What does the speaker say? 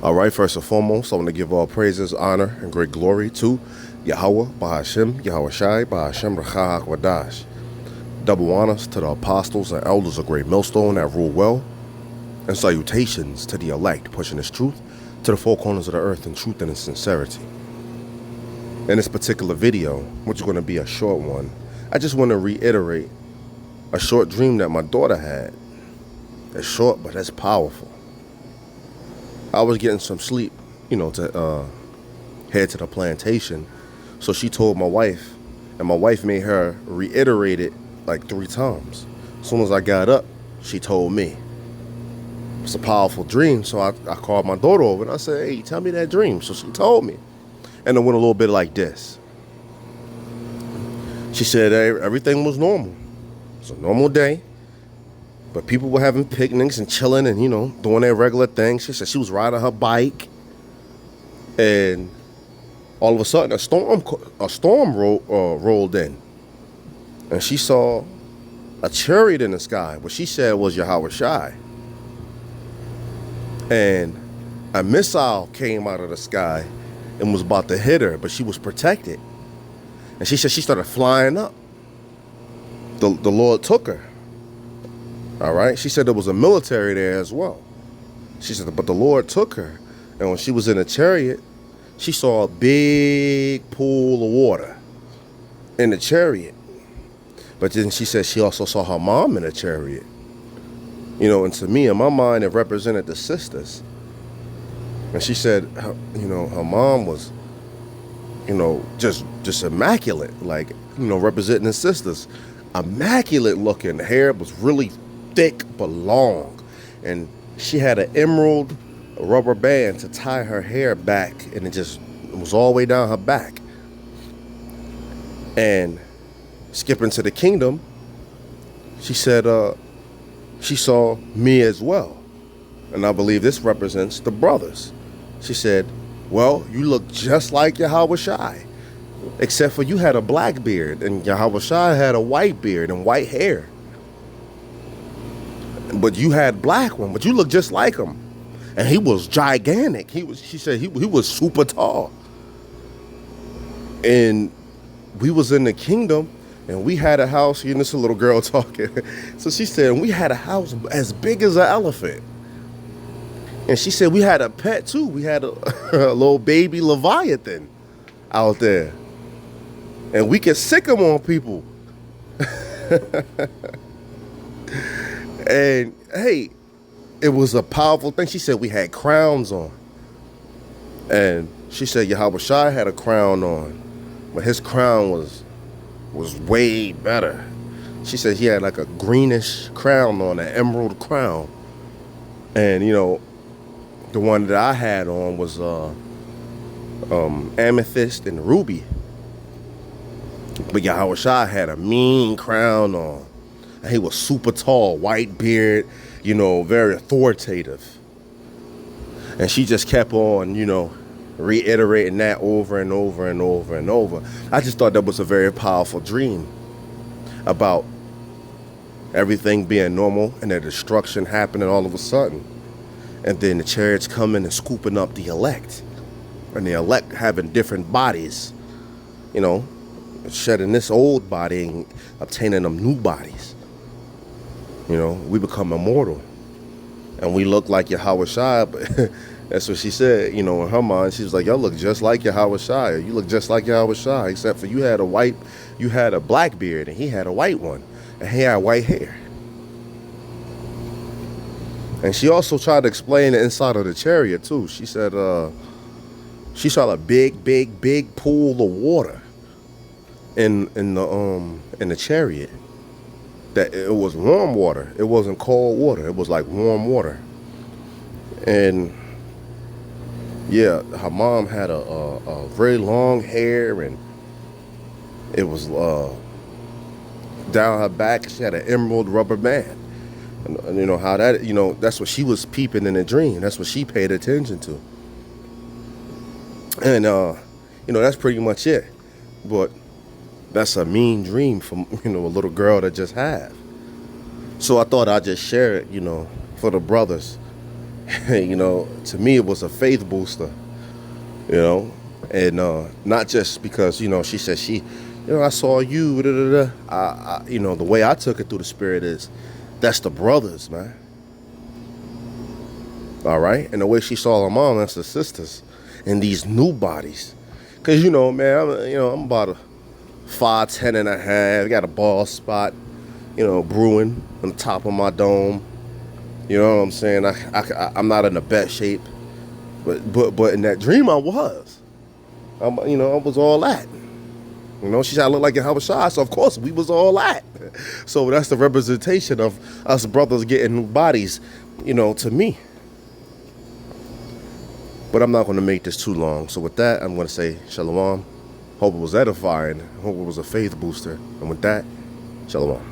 All right, first and foremost, I want to give all praises, honor, and great glory to Yahweh, Bahashem, Yahweh Shai, Bahashem, Rachah HaKwadash. Double honors to the apostles and elders of Great Millstone that rule well, and salutations to the elect, pushing this truth to the four corners of the earth in truth and in sincerity. In this particular video, which is going to be a short one, I just want to reiterate a short dream that my daughter had. It's short, but it's powerful. I was getting some sleep, to head to the plantation. So she told my wife, and my wife made her reiterate it like 3 times. As soon as I got up, she told me. It's a powerful dream. So I called my daughter over and I said, hey, tell me that dream. So she told me. And it went a little bit like this. She said, hey, everything was normal. It's a normal day. But people were having picnics and chilling and, doing their regular thing. She said she was riding her bike. And all of a sudden, a storm rolled in. And she saw a chariot in the sky, what she said was Yahweh Shai. And a missile came out of the sky and was about to hit her, but she was protected. And she said she started flying up. The Lord took her. All right. She said there was a military there as well. She said, but the Lord took her. And when she was in a chariot, she saw a big pool of water in the chariot. But then she said she also saw her mom in a chariot. And to me, in my mind, it represented the sisters. And she said, her mom was, just immaculate, like, representing the sisters. Immaculate looking. The hair was really thick but long, and she had an emerald rubber band to tie her hair back, and it was all the way down her back. And skipping to the kingdom, she said she saw me as well, and I believe this represents the brothers. She said, well, you look just like Yahweh Shai, except for you had a black beard and Yahweh Shai had a white beard and white hair. But you had black one, but you look just like him. And he was gigantic. She said he was super tall. And we was in the kingdom and we had a house, this is a little girl talking. So she said, we had a house as big as an elephant. And she said we had a pet too. We had a little baby Leviathan out there. And we could sick him on people. And hey, it was a powerful thing. She said we had crowns on. And she said Yahweh Shai had a crown on. But his crown was way better. She said he had like a greenish crown on, an emerald crown. And the one that I had on was amethyst and ruby. But Yahweh Shai had a mean crown on. And he was super tall, white beard, very authoritative. And she just kept on, reiterating that over and over and over and over. I just thought that was a very powerful dream about everything being normal and the destruction happening all of a sudden. And then the chariots coming and scooping up the elect. And the elect having different bodies, shedding this old body and obtaining them new bodies. We become immortal. And we look like Yahweh Shai, but that's what she said, in her mind. She was like, y'all look just like Yahweh Shai. You look just like Yahweh Shai, except for you had a black beard and he had a white one. And he had white hair. And she also tried to explain the inside of the chariot too. She said she saw a big, big, big pool of water in the chariot. That it was warm water. It wasn't cold water. It was like warm water. And yeah, her mom had a very long hair, and it was down her back. She had an emerald rubber band. And how that, that's what she was peeping in the dream. That's what she paid attention to. And that's pretty much it. But that's a mean dream from, a little girl to just have. So I thought I'd just share it, for the brothers. You know, to me, it was a faith booster, you know, and not just because, you know, she said I saw you, da, da, da. You know, the way I took it through the spirit is, that's the brothers, man. All right, and the way she saw her mom, that's the sisters, and these new bodies, cause you know, man, I'm about a 5'10" and a half, got a bald spot, you know, brewing on the top of my dome. You know what I'm saying? I'm not in the best shape, but in that dream I was. I was all that. You know, she said I look like a Habashah, so of course we was all that. So that's the representation of us brothers getting new bodies, you know, to me. But I'm not going to make this too long. So with that, I'm going to say shalom. Hope it was edifying. Hope it was a faith booster. And with that, shalom.